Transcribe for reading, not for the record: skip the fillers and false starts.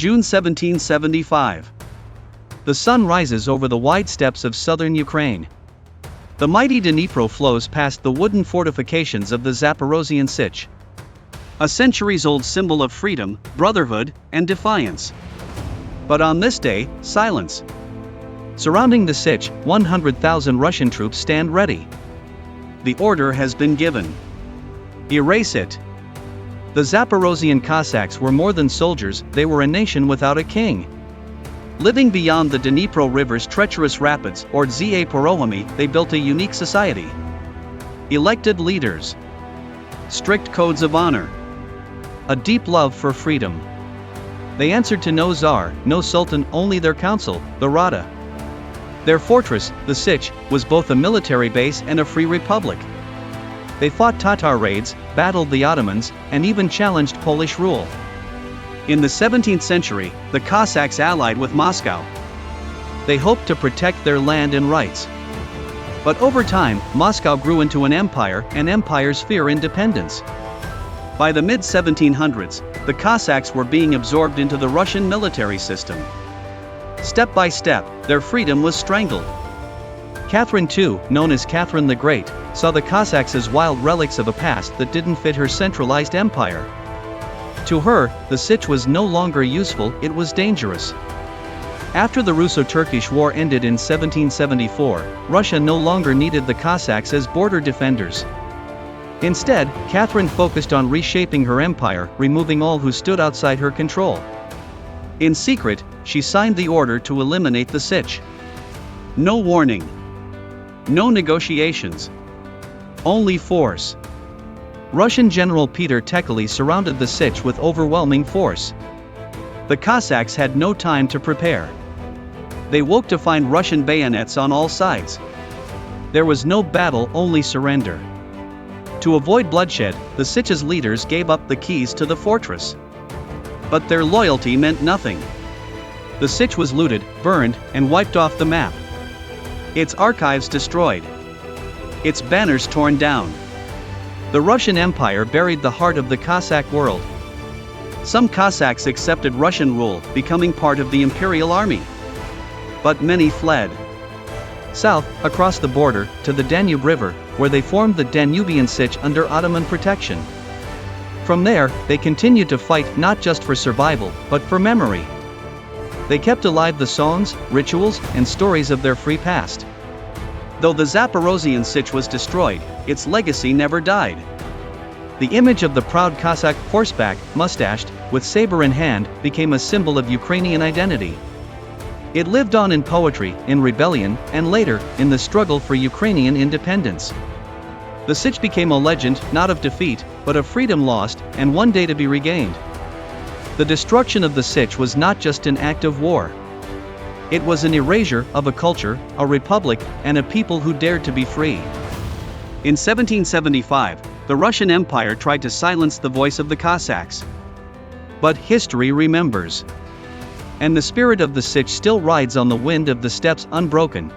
June 1775. The sun rises over the wide steppes of southern Ukraine. The mighty Dnipro flows past the wooden fortifications of the Zaporozhian Sich, a centuries-old symbol of freedom, brotherhood, and defiance. But on this day, silence. Surrounding the Sich, 100,000 Russian troops stand ready. The order has been given. Erase it. The Zaporozhian Cossacks were more than soldiers, they were a nation without a king. Living beyond the Dnipro River's treacherous rapids, or Zaporozhian, they built a unique society. Elected leaders. Strict codes of honor. A deep love for freedom. They answered to no czar, no sultan, only their council, the Rada. Their fortress, the Sich, was both a military base and a free republic. They fought Tatar raids, battled the Ottomans, and even challenged Polish rule. In the 17th century, the Cossacks allied with Moscow. They hoped to protect their land and rights. But over time, Moscow grew into an empire, and empires fear independence. By the mid-1700s, the Cossacks were being absorbed into the Russian military system. Step by step, their freedom was strangled. Catherine II, known as Catherine the Great, saw the Cossacks as wild relics of a past that didn't fit her centralized empire. To her, the Sich was no longer useful, it was dangerous. After the Russo-Turkish War ended in 1774, Russia no longer needed the Cossacks as border defenders. Instead, Catherine focused on reshaping her empire, removing all who stood outside her control. In secret, she signed the order to eliminate the Sich. No warning. No negotiations. Only force. Russian General Peter Tekeli surrounded the Sich with overwhelming force. The Cossacks had no time to prepare. They woke to find Russian bayonets on all sides. There was no battle, only surrender. To avoid bloodshed, the Sich's leaders gave up the keys to the fortress. But their loyalty meant nothing. The Sich was looted, burned, and wiped off the map. Its archives destroyed. Its banners torn down. The Russian Empire buried the heart of the Cossack world. Some Cossacks accepted Russian rule, becoming part of the imperial army. But many fled south, across the border, to the Danube River, where they formed the Danubian Sich under Ottoman protection. From there, they continued to fight not just for survival, but for memory. They kept alive the songs, rituals, and stories of their free past. Though the Zaporozhian Sich was destroyed, its legacy never died. The image of the proud Cossack, horseback, mustached, with saber in hand, became a symbol of Ukrainian identity. It lived on in poetry, in rebellion, and later, in the struggle for Ukrainian independence. The Sich became a legend, not of defeat, but of freedom lost, and one day to be regained. The destruction of the Sich was not just an act of war. It was an erasure of a culture, a republic, and a people who dared to be free. In 1775, the Russian Empire tried to silence the voice of the Cossacks. But history remembers. And the spirit of the Sich still rides on the wind of the steppes unbroken.